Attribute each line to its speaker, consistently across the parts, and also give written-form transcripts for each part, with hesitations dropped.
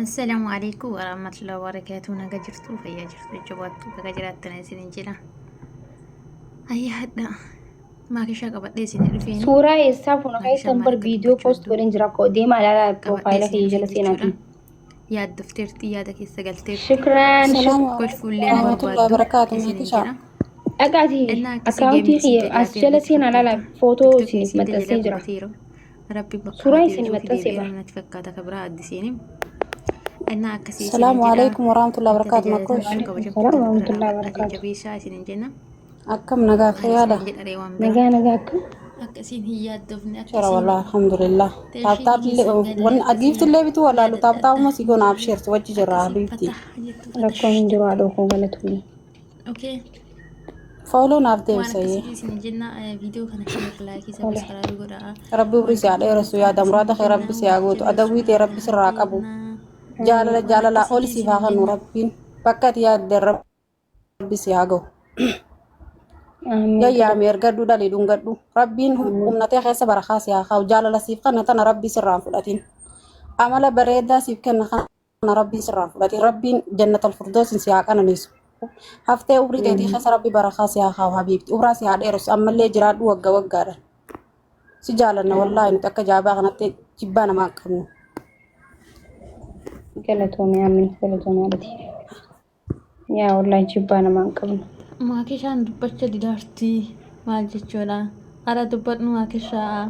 Speaker 1: السلام عليكم ورحمة الله وبركاته. نجا جرتو فيا جرتو جواتو بقى جرات تناسين إنجيلا أي حدا ما كشا قبل ديسين الفيني
Speaker 2: suuraa eessaa fuuna
Speaker 1: ما كشا
Speaker 2: keessan bar
Speaker 1: مالك
Speaker 2: viidiyoo
Speaker 1: دبتشو
Speaker 2: poost
Speaker 1: دو
Speaker 2: godhin jira koo deemaa ilaalaa
Speaker 1: قبل
Speaker 2: piroofaayila
Speaker 1: ديسين
Speaker 2: kiyya
Speaker 1: في
Speaker 2: jala
Speaker 1: جتشورا
Speaker 2: seenaatiin.
Speaker 1: يا دفترتي يا دكي سجلترتي
Speaker 2: Shukraan
Speaker 3: السلام
Speaker 1: كل
Speaker 3: عليكم
Speaker 1: فولين
Speaker 3: ورحمة الله
Speaker 1: بربادو
Speaker 3: وبركاته.
Speaker 1: إسين
Speaker 3: معك شاء
Speaker 1: إنجيلا
Speaker 2: dhaqaatii
Speaker 1: إنها كسي جيمي
Speaker 2: akkaawuntii
Speaker 1: سين
Speaker 2: kiyya as
Speaker 1: جدياتي
Speaker 2: jala
Speaker 1: ربيت
Speaker 2: seenaa
Speaker 1: فكاتا
Speaker 2: ilaala
Speaker 1: تيك
Speaker 2: footoo
Speaker 1: توك
Speaker 2: isiniif
Speaker 1: نسيد
Speaker 2: maxxansee
Speaker 1: جلا
Speaker 2: jira.
Speaker 1: قبتيرو ربي
Speaker 2: Suuraa
Speaker 1: بكاتي
Speaker 2: isin
Speaker 1: وشوفي دي
Speaker 2: maxxansee
Speaker 1: بيرا
Speaker 2: bar.
Speaker 1: من فكاتا كبرا الدسيني إنها كسي إسين
Speaker 3: السلام
Speaker 1: إنجيلا
Speaker 3: عليكم ورحمة الله
Speaker 1: انت
Speaker 3: وبركاته.
Speaker 1: تجالس
Speaker 3: مكوش
Speaker 1: نسوك
Speaker 2: Waalaikum
Speaker 1: وجبت
Speaker 2: salaam wa
Speaker 1: تدبر
Speaker 2: rahmatullahi wa
Speaker 1: الرابط أتي
Speaker 2: barakaatu.
Speaker 1: جبيشا إسين إنجينا
Speaker 3: أكم نجا
Speaker 1: ما إسين
Speaker 3: خيالة
Speaker 1: إنجيل أريوان برا
Speaker 2: Nagaa akka
Speaker 1: akkasiin hin yaaddofne
Speaker 3: شرا
Speaker 1: akkasiin
Speaker 3: والله الحمد لله. تاب
Speaker 1: teenshinii
Speaker 3: تاب اللي
Speaker 1: keessan galee
Speaker 3: ون أجيب
Speaker 1: akkasiin
Speaker 3: اللي بتو ولا لو
Speaker 1: yaada
Speaker 3: تاب
Speaker 1: adda
Speaker 3: تاب
Speaker 1: addaa
Speaker 3: ما
Speaker 1: hin
Speaker 3: سيكون
Speaker 1: jirre
Speaker 3: أبشر توجه جرا
Speaker 1: akkasiin
Speaker 3: حبيبتي.
Speaker 1: fataha jettu
Speaker 2: rakkoon
Speaker 1: fatash
Speaker 2: hin jiru
Speaker 1: jettu
Speaker 2: haadhoo koo galatoomi.
Speaker 1: okay
Speaker 3: فولو نافدي
Speaker 1: waan
Speaker 3: بسيه.
Speaker 1: akkasiitii isin jenna viidiyoo kana sheer laayikii
Speaker 2: Tole.
Speaker 1: sabiskaraaybii godhaa
Speaker 3: ربي
Speaker 1: waan
Speaker 3: بريسي عليه
Speaker 1: qabdan
Speaker 3: رسول يا دم
Speaker 1: isin
Speaker 3: راد خير
Speaker 1: jenna
Speaker 3: ربي
Speaker 1: wal
Speaker 3: سياقوت أدوي
Speaker 1: jabeessuu
Speaker 3: تي ربي
Speaker 1: nagaan
Speaker 3: سراق أبو
Speaker 1: deemnaa
Speaker 3: جال
Speaker 1: waan
Speaker 3: جال لا أول
Speaker 1: akkasiitii isin
Speaker 3: سيفا خن
Speaker 1: jenna
Speaker 3: ربين بكت يا در ربي سياقو يا
Speaker 2: Amiin
Speaker 3: يا
Speaker 2: tole.
Speaker 3: أمير قدو دالي دون قدو ربين أمنتي خيس برخاس يا خاو جال لا سيف خن تنا ربي سرام فلاتين amala bareedaa siif kenna kana rabbiin sirraa fudhate rabbiin jannatal firdoosin si haa qananiisu haftee umrii teetii keessa rabbi barakaa si haa kaa'u habiibti umraa si haa dheeressu ammallee jiraadhu wagga waggaadhaan si jaalanna wallaahi nuti akka jaabaa kanatti jibbaa namaa hin qabnu.
Speaker 2: Galatoomi amiin galatoomi haadhati. Yaa wallaahi jibbaa namaa hin qabnu.
Speaker 1: maakishaan dubbacha didaartii maal jechuudha ara dubbadhu maakishaa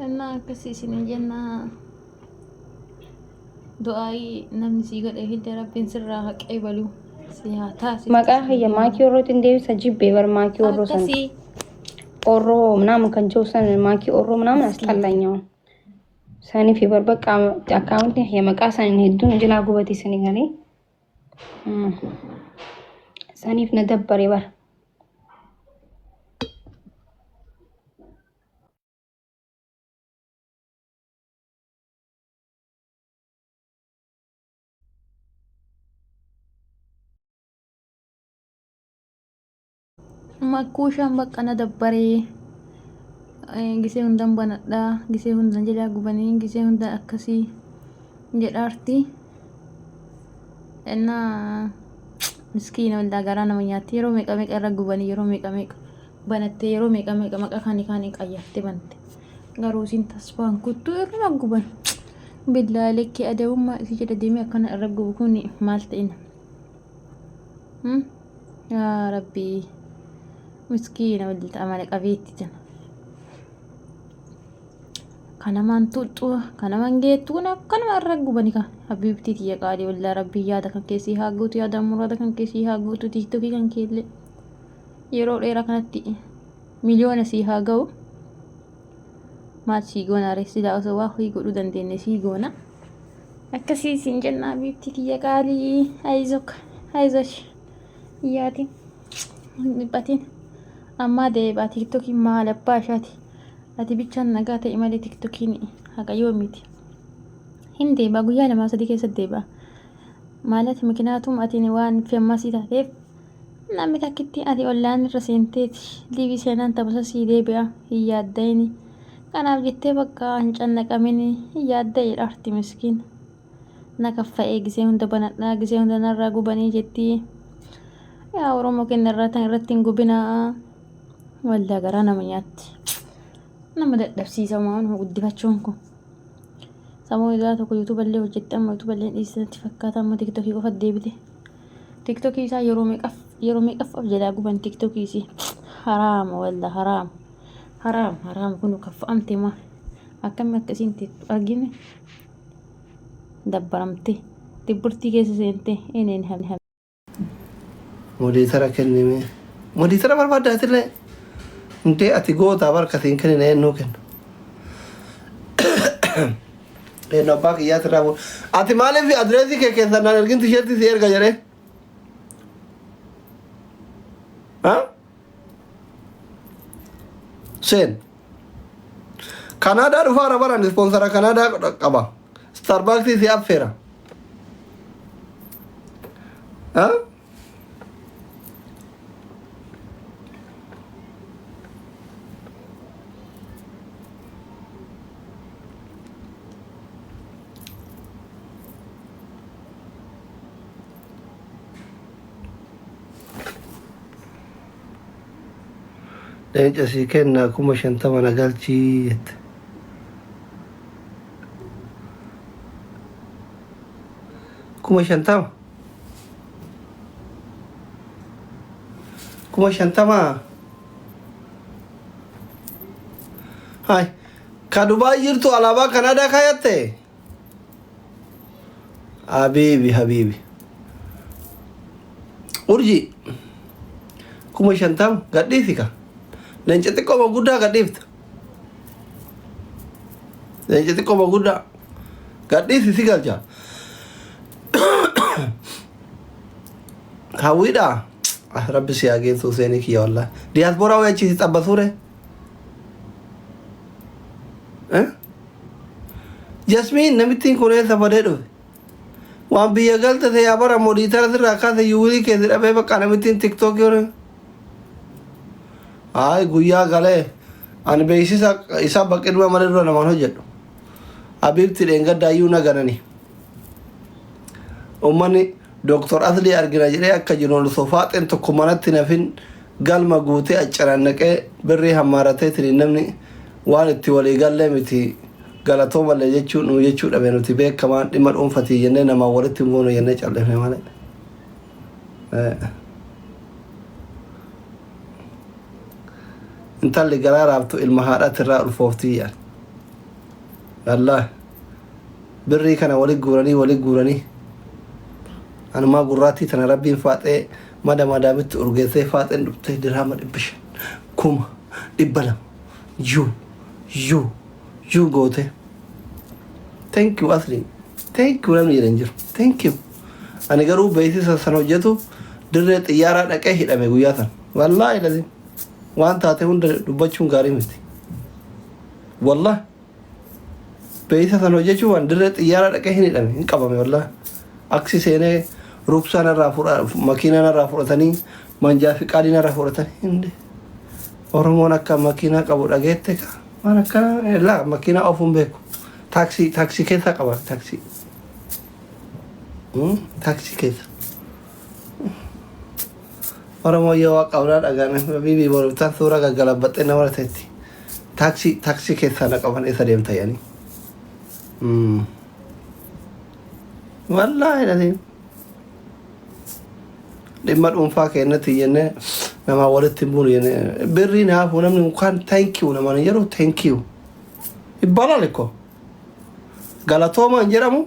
Speaker 1: innaa akkasii isin jenna du'aayii namni sii godhe hidda rabbiin sirraa haqee baluu si haa taasisu
Speaker 2: Maqaa kiyya maakii orrootiin deebisa jibbee bar maakii orroo sana.
Speaker 1: akkasii
Speaker 2: Orroo ምናምን ከንቸው ሰን ማኪ ኦሮ ምናምን አስጠላኛው ሰኒ ፊበር በቃ አካውንት የመቃ ሰኒ ሄዱን ጅላ ጉበቲ ሰኒ ገኔ ሰኒፍ ነደበር ይበር
Speaker 1: makkuushaan baqqana dabbaree gisee hundan banadhaa gisee hundan jalaa gubanii gisee hundan akkasii jedhaarti innaa miskiina waldaa garaa nama nyaatti yeroo meeqa meeqa irra gubanii yeroo meeqa meeqa banattee yeroo meeqa meeqa maqa kaanii qayyatte bante garuu isin tasfaan kuttuu irra guban billaalekki adabummaa isii jedha deemee akkana irra gubu kun maal ta'ina yaa rabbii miskiina walda amala qabeetti jana kanamaan tuxxuu kanamaan geettuun akkanuma irra gubani ka habiibtii tiyya qaalii waldaa rabbii yaada kan keessii haa guutu yaada muraada kan keessii haa guutu tiktokii kan keelle yeroo dheeraa kanatti miliyoona sii haa ga'u maal sii goona reessidaa osoo waa horii godhuu dandeenne sii goona akkasii siin jenna habiibtii tiyya qaalii aizosh iyyaati dhiphatiin amma deebaa tiktokii maal abbaa ishaati ati bichaan nagaa ta'e malee tiktokiin haqa yoomiti hin deebaa guyyaa lamaa sadii keessatti deebaa maalati miknaatum atiin waan femmasii taateef namni takkitti ati ollaan irra seenteeti liibii seenaan taphasa sii deebi'a hin yaaddayini kanaaf jettee bakka hin cannaqamini hin yaadda'e dhaarti miskiin na kaffa'ee gisee hunda banadhaa gisee hunda narraa gubanii jettii yaa oromoo kenna irraa tan irratti hin gubinaa waldaa garaa nama nyaatti nama dadhabsiisa waan guddifachuun kun sammuu isaa tokko yuutuuballee hojjette amma yuutuuballee dhiisatti fakkaata amma tiktokii qofa deebite tiktokii isaa yeroo meeqaaf of jalaa guban tiktokii isii haraama waldaa haraam kun kaffa'amte maa akkamii akkasiin teettu argine dabbaramte dibburtii keessa seente eneen hamne
Speaker 4: Moditara kennime. Moditara barbaadaatillee intee ati goota barkatiin kennine ennuu kennu. Eenyu abbaa kiyyaas irraa fuudhu. Ati maaliif adireesii kee keessan naan ergin tisheertii si erga jedhee? Seen. Kanaadaa dhufaara baran ispoonsara Kanaadaa qaba. Starbucksii si affeera. leenca sii kennaa 50,000 na galchii jette. 50,000 50,000 hai ka Dubai jirtu alaabaa Kanaadaa kaayatte habiibi urji 50,000 gadhiisi ka leenca xiqqooma guddaa gadhiifta leenca xiqqooma guddaa gadhiisi si galcha hawwiidha rabbi si hageessu seenii kiyya wallah diyaasporaa wayachi si xabbasuure Jasmine namittiin kun eessa badee dhufe waan biyya galte ta'e abara modiitara sirraa kaase yuwilii keessa dhabee bakka namittiin tiktookii hore guyyaa galee ani beeksisa isaa baqqinuma malee dura namaan hojjedhu habiibti dheengaddaayyuu naganani ummanni Doktor Asli argina jedhee akka jiru sofaaxeen tokko manatti nafin galma guutee accarannaqee birrii hammaaratee namni waan itti walii gallee miti galatoo malee jechuu dhabe nuti beekamaan dhimma dhuunfatii jennee namaa walitti muunu jennee calleefne malee. Intalli garaa raabtu ilma haadhatirraa ulfooftii yaad. Wallaahi birrii kana wali guuranii anumaa gurraattii tana rabbiin faaxee madaamitti urgeessee faaxeen dhuftee diraama 500 kuma 200 yuu goote. Thank you Asli. Thank you namni jedhan jiru. Thank you. Ani garuu beeksisa san hojjetu dirree xiyyaaraa dhaqee hidhame guyyaa san. Wallaahi lazim. Waan taate hunda dubbachuun gaarii miti. Wallaahi. Beeksisa san hojjechuu waan dirree xiyyaaraa dhaqee hin hidhame hin qabame wallaahi. Aksi seenee ruksaan irraa makiinaan irraa fudhatanii manjaa fi qaaliin irraa fudhatanii Oromoon akka makiinaa qabu dhageette ka waan akkana laa makiinaa ofuun beeku taaksii keessa qaba taaksii keessa Oromoo yoo waa qabnaa dhagaan bibii boorbitaan suura gaggalabaxxee nama rateetti taaksii keessaa na qaban eessa deemta yaani wallaahi dhatiin dhimma dhuunfaa keenyatti jennee namaa walitti buunu jennee birrii naafu namni mukaan thank you namaan jedhu thank you ibbala likko galatooma hin jedhamu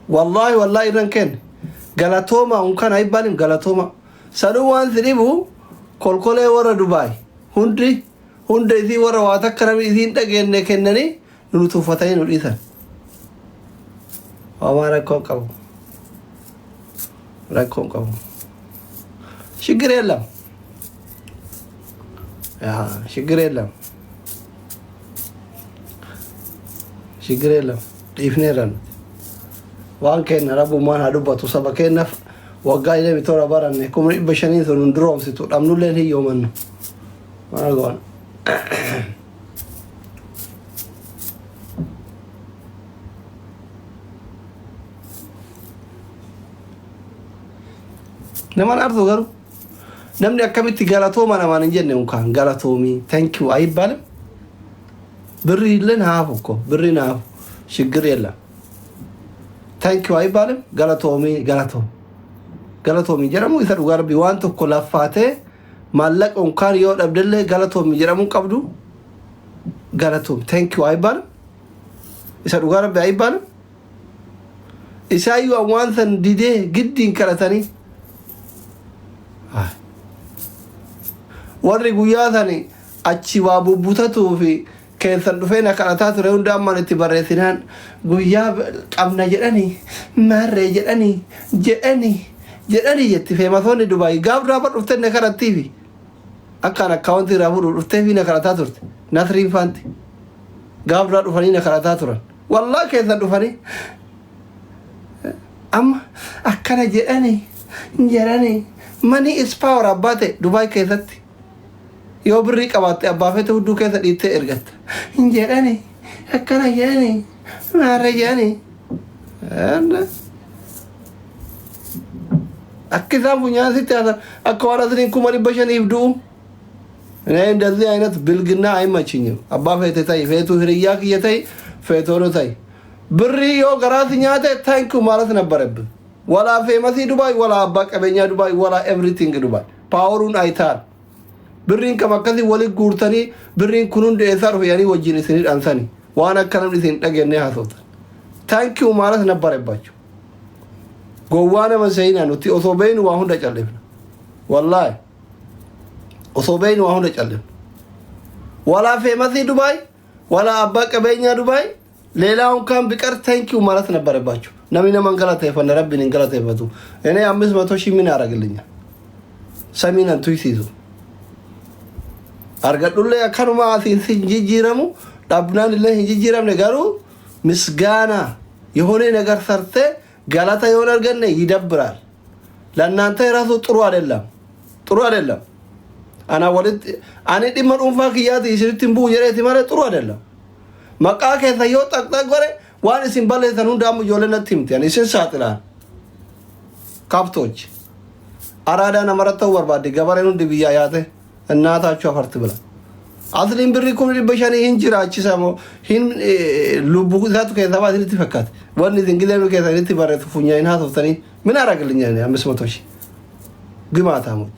Speaker 4: wallaahi irran kenne galatooma mukaan haibbalin galatooma sanuu waan si dhibu kolkolee warra Dubaay hunda isii warra waa takka namni isiin dhageenne kennanii nu tuffatanii nu dhiisan waan rakkoon qabu ችግር የለም dhiifneerran waan kenna rabbumaan haa dubbatu saba keennaaf waggaa 17 baranne 500 sun hunduroomsitu dhabnulleen hiyyoomannu mana goon naman ardu garu namni akkamitti galatooma namaan hin jenne mukaan galatoomii thank you ayibbaale birri illeen haafu ko birri naafu ችግር የለም thank you ayibbaale galatoomii jedhamu isa dhugaa rabbi waan tokko laffaatee maallaqa mukaan yoo dhabdellee galatoomii jedhamu qabdu galatoomii thank you ayibbaale isa dhugaa rabbi ayibbaale isaayyuu waan san didee giddiin kadhatanii warri guyyaa sani achi waa bubbutatuu fi keessan dhufee na kadhataa ture hunda ammaan itti barreessinaan guyyaa qabna jedhanii maarree jedhanii jetti feematoonni Dubaay gaaf raafaa dhuftee na kadhattiifi akkaan akkaawwantii irraa fuudhu dhuftee fi na kadhataa turte Nasriin Faanti gaaf raa dhufanii na kadhataa turan wallaa keessan dhufanii amma akkana jedhanii money is power abbaate Dubaay keessatti yoo birrii qabaatte abbaafete hudduu keessa dhiittee ergatta jedhanii akkana jedhanii maarree jedhanii akka isaan funyaansitti haasan akka waan asiniin 500,000 du'u እኔ እንደዚህ አይነት ብልግና አይመችኝም። አባ ፈተታይ ፈቱ ህርያክ የታይ ፈቶሮታይ ብሪዮ ገራትኛቴ ታንኩ ማለት ነበረብህ። ወላ ፌመሲ ዱባይ ወላ አባ ቀበኛ ዱባይ ወላ ኤቭሪቲንግ ዱባይ ፓወሩን አይታል ብሪን ከመከሲ ወሊ ጉርተኒ ብሪን ኩኑን ደሳር ያኒ ወጂን ሲኒ አንሳኒ ዋና ከነም ዲሲን ደገነ ሀሶት ታንኩ ማለት ነበረባችሁ። ጎዋነ መሰይና ነው ቲ ኦሶቤን ዋሁን ደጨለፍ ወላሂ ኦሶቤን ዋሁን ደጨለፍ ወላ ፌመሲ ዱባይ ወላ አባ ቀበኛ ዱባይ ሌላውን ካም ቢቀር ታንኪው ማለት ነበረባችሁ። ነሚነ መንገላታ ይፈነ ረቢን እንገላታ ይፈቱ እኔ 500 ሺህ ምን ያረጋግልኛል? ሰሚናን ቱይሲዙ አርገዱለ ያከሩማ ሲንጂጂረሙ ዳብናን ለህ ጂጂረም ነገሩ ምስጋና የሆነ ነገር ሰርተ ጋላታ የሆነ አርገነ ይደብራል። ለእናንተ ራሱ ጥሩ አይደለም፣ ጥሩ አይደለም። አና ወልድ አኔ ዲመሩን ፋኪያት ይስርትም ቡ የሬት ማለት ጥሩ አይደለም። መቃ ከሰዮ ጠቅጠቅ ወሬ ዋን ሲምባል ተኑ ዳሙ ጆለነት ትምት ያኔ ሲሳጥላ ካፕቶች አራዳና መረተው ወርባዲ ገበሬኑ ድብያ ያተ እናታቸው አፈርት ብላ አስሊም ብሪ ኮሪ በሻኔ እንጅራች ሰሞ ሂን ሉቡ ዛቱ ከዛባ ድልት ፈካት ወን ዝንግሌኑ ከዛልት ባረቱ ፉኛይና ተውተኒ ምን አረጋግልኛ 500 ሺህ ግማታሞች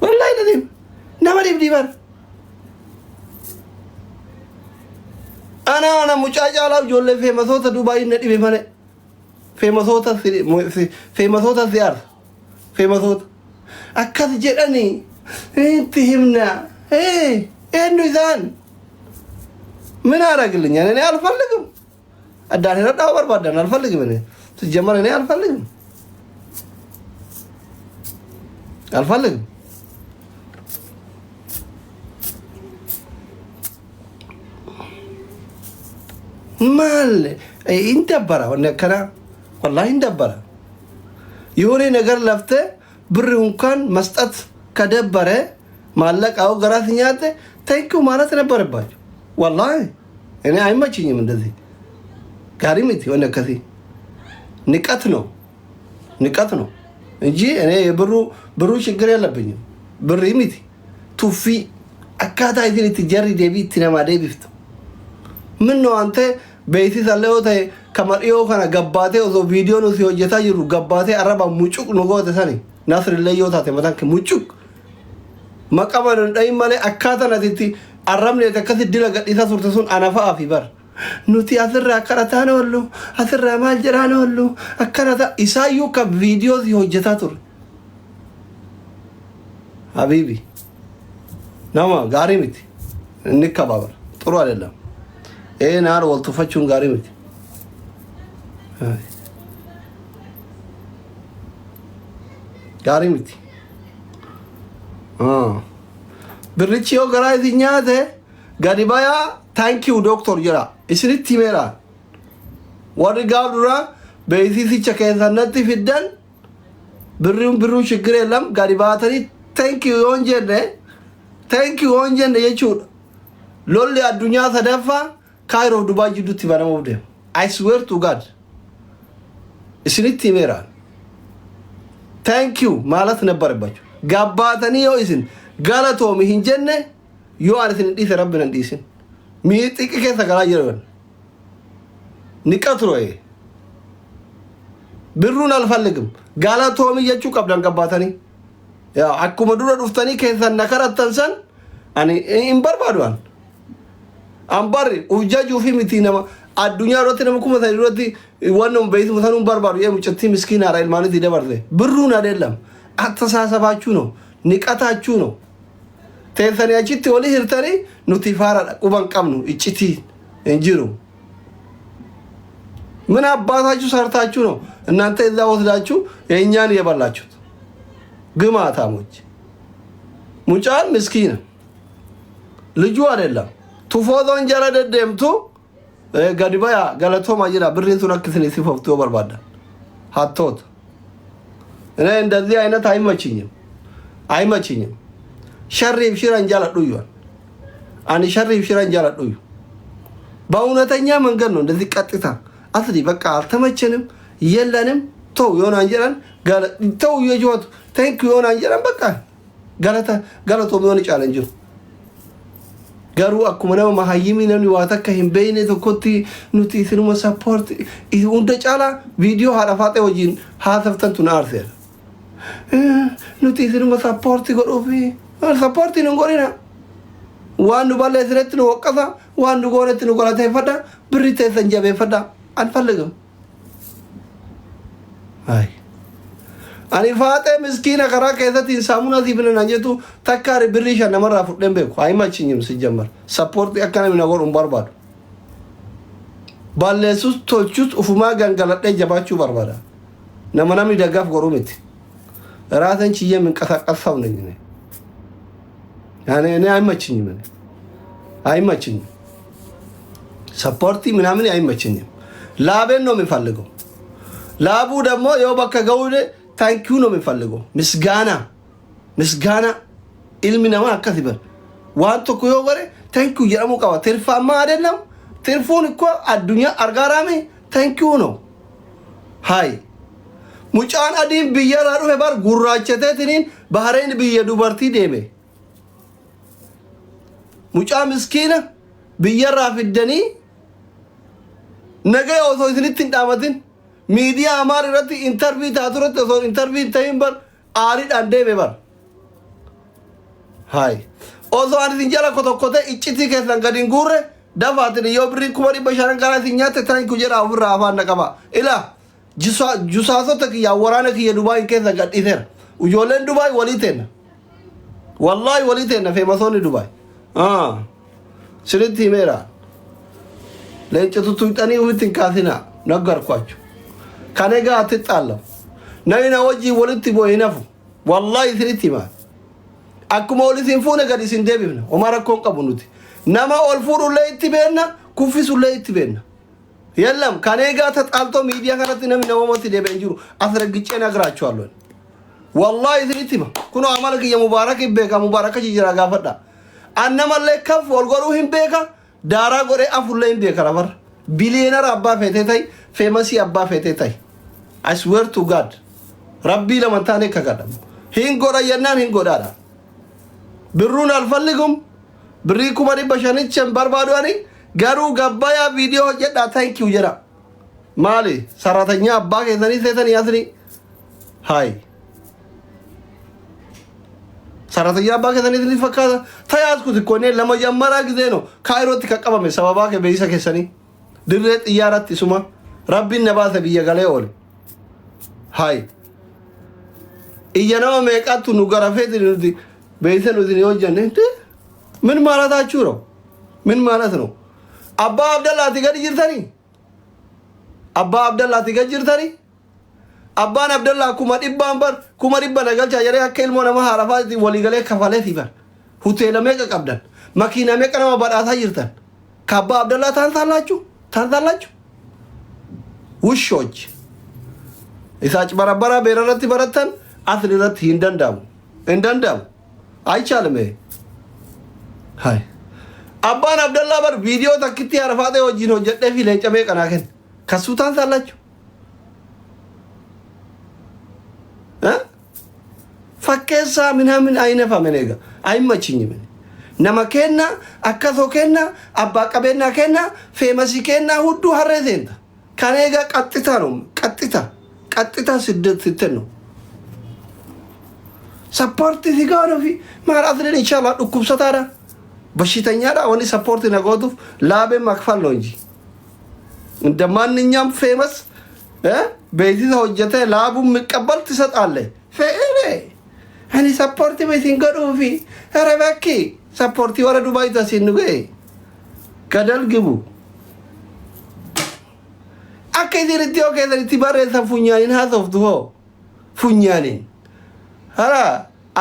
Speaker 4: ወላሂ ለዲም ነማዲም ዲባር አና ሙጫጫላው ጆለ ፌመሶተ ዱባይ ነዲቤ ማለ ፌመሶታ ዚያር ፌመሶት አካት ጀዳኒ እንትህምና እንዱ ይዛን ምን አረጋግልኛ እኔ አልፈልግም። አዳኔ ረዳው በርባዳን አልፈልግም። እኔ ሲጀመር እኔ አልፈልግም። ማል ኢንተበራ ወነከራ ወላሂ እንደበረ የሆነ ነገር ለፍተ ብር እንኳን መስጠት ከደበረ ማለቃው ገራትኛት ታንኪው ማለት ነበረባችሁ። ወላሂ እኔ አይመችኝም እንደዚህ ጋሪምት የሆነ ከዚ ንቀት ነው እንጂ እኔ ብሩ ችግር የለብኝም። ብር ይምት ቱፊ አካታ ይዘት ትጀሪ ዴቢት ነማ ዴቢፍት ምን ነው አንተ በይቲ ሰለውተ ከመሪዮ ከና ገባቴ ኦዞ ቪዲዮ ነው ሲወጀታ ይሩ ገባቴ አረባ ሙጩቅ ንጎተ ሰኒ ናስር ለዮታተ መታክ ሙጩቅ መቀበል እንዳይማለ አካታ ነቲ አረምነ ተከስ ድለ ገዲታ ሱርተሱን አናፋ አፊበር ኑቲ አስራ አከራታ ነው ሁሉ አስራ ማልጀራ ነው ሁሉ አከራታ ኢሳዩ ከቪዲዮ ሲወጀታ ቱር ሀቢቢ ናማ ጋሪምት እንከባበር ጥሩ አይደለም። ናር ወልቱፈቹን ጋሪምት ጋሪምት ብርቺዮ ገራይኛተ ጋዲባያ ታንኪው ዶክተር ጀራ እስሪት ይሜራ ወርጋዱራ በኢሲሲ ቸከንሰነት ፊደን ብሩ ችግር የለም። ጋዲባተሪ ታንኪው ወንጀነ የቹ ሎሊ አዱኛ ተደፋ ካይሮ ዱባይ ጅዱት ይባረመውደ አይ ስዌር ቱ ጋድ እስሪት ይሜራ ታንኪው ማለት ነበረባችሁ። ጋባተኒ ይስን ጋለቶ ሚሂንጀነ ዮ አለትን ዲተ ረብና ዲስን ሚጥቅ ከሰገራ ይረን ንቀትሮ ብሩን አልፈልግም ጋለቶ ሚየቹ ቀብዳን ጋባተኒ ያ አኩመ ዱረ ዱፍተኒ ከሰና ከረተንሰን አኒ ኢምበርባዷን አምባር ኡጃጁ ፊሚቲ ነማ አዱኛ ሮት ነምኩመ ታይሮቲ ወንም በይቱ ተኑን በርባሩ የሙጭቲ ምስኪን አራይል ማለት ይደበርዘ ብሩን አይደለም አተሳሰባችሁ ነው፣ ንቀታችሁ ነው። ተንሰኒያቺት ወሊ ህርተሪ ኑቲፋራ ቁባን ቀምኑ እጭቲ እንጂሩ ምን አባታችሁ ሰርታችሁ ነው እናንተ እዛ ወስዳችሁ የኛን የበላችሁት ግማታሞች። ሙጫን ምስኪን ልጁ አይደለም ቱፎዶን ጀረደ ደምቱ ጋዲባያ ጋለቶ ማጅራ ብሪንቱ ነክስኒ ሲፈፍቶ በርባዳ ሀቶት እኔ እንደዚህ አይነት አይመችኝም። ሸሪፍ ሽራን ጃላዱዩን አኒ ሸሪፍ ሽራን ጃላዱዩ በእውነተኛ መንገድ ነው እንደዚህ ቀጥታ አስሊ በቃ አልተመቸንም የለንም ta'u yoo naan jedhan ta'u yoo jiraatu thank you yoo naan jedhan bakka galatoomuu ni caalan jiru. Garuu akkuma nama mahayyimii namni waa takka hin beekne tokkotti nuti isinuma sappoorti hunda caalaa viidiyoo haadha faaxee wajjin haasoftantu na aarseera. Nuti isinuma sappoorti godhuufi sappoortiin hin godhina. Waan nu balleessinetti nu waqqasa, waan nu goonetti nu galateeffadha, birri teessan jabeeffadha. Alfalligam. Ani faaxee miskiina karaa keessatti saamuna siif nan jettu takkaari birrii 5 namarraa fudheen beeku. Haa himachinyim si jammar. Sappoortii akka namni na godhu hin barbaadu. Balleessus tolchus ufumaa gangaladhee jabaachuu barbaada. Nama namni daggaaf godhu miti. Raasan chiyyee min qasaqqasaaf na jine. Yani አይመችኝም እኔ አይመችኝም። ሰፖርት ምናምን አይመችኝም። ላቤን ነው የሚፈልገው። ላቡ ደግሞ ያው በቃ ገውደ ታንኪዩ ነው የሚፈልገው። ምስጋና ኢልሚ ነማ አከሲበር ዋንቶ ኮዮ ወሬ ታንኪዩ የረሙ ቀባ ትርፋማ አይደለም። ትርፉን እኮ አዱኛ አርጋራሜ ታንኪዩ ነው። ሃይ ሙጫን አዲን ብየራሩ ሄባር ጉራቸተትኒን ባህሬን ብየ ዱበርቲ ዴሜ ሙጫ ምስኪና ብየራ ፍደኒ ነገ ኦሶ ኢስኒት እንዳመትን ሚዲያ አማር ረት ኢንተርቪው ታቱረት ኦሶ ኢንተርቪው ታይምበር አሪ ዳንዴ በር ሃይ ኦሶ አንድ እንጀራ ኮተኮተ እጭቲ ከሰን ገዲን ጉረ ዳፋትን የብሪ ኩበሪ በሻራን ጋራ ሲኛተ ታንኩ ጀራ አብራ አፋን ነቀባ ኢላ ጁሳሶ ተክ ያወራነ የዱባይ ከዛ ገዲተር ujolen dubai waliten wallahi waliten femasoni dubai ስለቲ ሜራ ለእንጨቱ ትውጣኔ ውትን ካሲና ነገርኳችሁ ከነጋ አትጣለው ነይና ወጂ ወልቲ ቦይነፉ والله ስለቲ ማ አኩማ ወልሲን ፉ ነገር ሲንደብነ ኦማራኮን ቀቡኑት ነማ ኦልፉሩ ለይቲ በና ኩፊሱ ለይቲ በና የለም ከነጋ ተጣልቶ ሚዲያ ከረት ነም ነው ሞት ደበንጁ አስረግጬ ነግራችኋለሁ والله ስለቲ ማ ኩኖ አማለክ የሙባረክ ይበካ ሙባረክ ይጅራ ጋፈዳ annamalle kaf wolgoru himbeka dara gore afulle himbeka rabar billionaire abba fetetay famous abba fetetay I swear to god rabbi lamantane kagadam hingora yannan hingodara birrun alfalligum birri kumari bashanichem barbadu ani garu gabbaya video jedda thank you jera mali saratanya abba ke zani setani yasni hay ሰራተኛ አባከ ተነዚህ ሊፈካታ ታያዝኩት እኮ እኔ ለመጀመሪያ ጊዜ ነው ካይሮት ከቀበመ ሰበባ ከበይሳ ከሰኒ ድረት ያራት ይሱማ ረቢን ነባተ ቢየጋለ ኦል ሃይ እየነው መቃቱ ኑገራፌት እንዲ በይሰን ወዲን ይወጀነ ምን ማለታችሁ ነው? ምን ማለት ነው? አባ አብደላ ትገድ ጅርተኒ አባ አብደላ ትገድ ጅርተኒ አባን አብደላ ኩማ ዲባንበር ኩማ ዲባ ነገልቻ የሬ አከል ሞነ ማሃራፋቲ ወሊገለ ከፋለ ሲበር ሆቴል መቀ ቀብደን መኪና መቀና ባዳታ ይርተን ካባ አብደላ ታንታላችሁ ውሾች ኢሳጭ በረበራ በረረት በረተን አትልረት እንደንዳሙ አይቻልም። ሃይ አባን አብደላ በር ቪዲዮ ተክቲ አረፋቴ ወጂኖ ጀደፊ ለጨሜ ቀናከን ከሱ ታንታላችሁ ፈከሳ ምናምን አይነፋም ነጋ አይመችኝም nama kenna akkaso kenna abba qabeenya kenna famous kenna hudu harreenta kanega qaxita siddet no support sigaro fi mar adren inshallah dukubsatara በሽተኛ da woni support nagodu labe makfal ነው እንጂ እንደማንኛም famous በዚህ ሆጀተ ላቡ መቀበል ትሰጣለህ ፈእኔ እኔ support በሲንገዱ ፊ ረባኪ support ወረ ዱባይ ተሲንገ ከደል ግቡ አከዚህ ልትዮ ከዚህ ባረ ተፉኛን ሀዘፍቱ ፉኛኔ አራ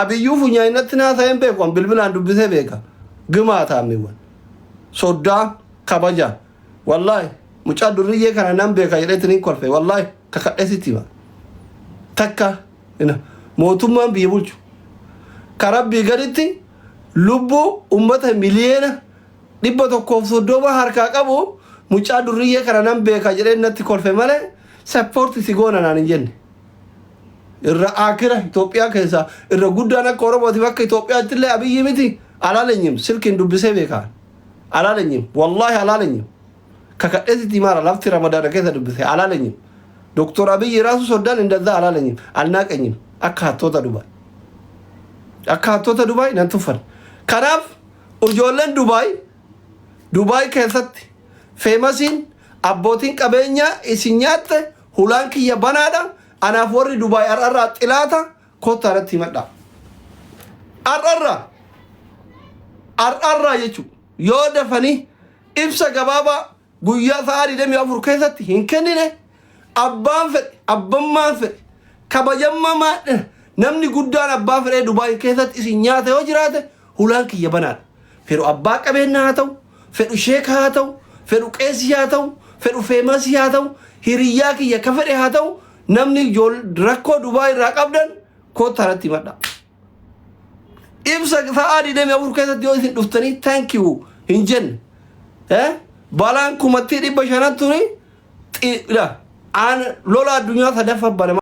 Speaker 4: አብዩ ፉኛነትና ሳይን በቆም ብልብል አንዱ በሰበካ ግማታ ሚወን ሶዳ ካባጃ والله ሙጫ ዱርዬ ከናናም በካ ይለትኒ ኮልፈ والله ከከደሲቲባ ተካ እና ሞቱማን ቢቡልቹ ከረቢ ገሪቲ ሉቡ ኡመተ ሚሊየና ዲቦቶ ኮፍሶዶባ harካ ቀቡ ሙጫ ዱርዬ ከናናም በካ ይለነት ኮልፈ ማለ ሰፖርት ሲጎናናን እንጀን irra akira Itoophiyaa keessa irra guddaan akka Oromooti bakka Itoophiyaatti illee Abiyyi miti alaaleenyim silkiin dubbisee beekaa alaaleenyim wallahi alaaleenyim kakadheeti maara lafti Ramadaana keessa dubbisee alaaleenyim Doktor Abiyyi ራሱ ሶዳን እንደዛ alaaleenyim alnaaqenyim akka hattoota Dubaay nan tuffan kanaaf ijoolleen Dubaay keessatti feemasiin abbootiin qabeenyaa isin nyaatte hulaan kiyya banaadha anaaf warri Dubaay ar'arraa xilaata kottaa irratti himadha ar'arraa jechuun yoo dafanii ibsa gabaabaa guyyaa sa'aa 24 keessatti hin kennine abbaan fedhe abbammaan fedhe kabajammaa namni guddaan abbaa fedhee Dubaay keessatti isin nyaata yoo jiraate hulaan kiyya banaadha fedhu abbaa qabeenyaa haa ta'u fedhu sheekaa haa ta'u fedhu qeesii haa ta'u fedhu feemasii haa ta'u hiriyyaa kiyya ka fedhe haa ta'u namni rakkoo Dubaay irraa qabdan kottaa irratti himadha ibsa sa'aa 24 keessatti yoo isin dhuftanii thank you hin jenne balaan kumattii 500 tuni lola addunyaa sadaffaa bane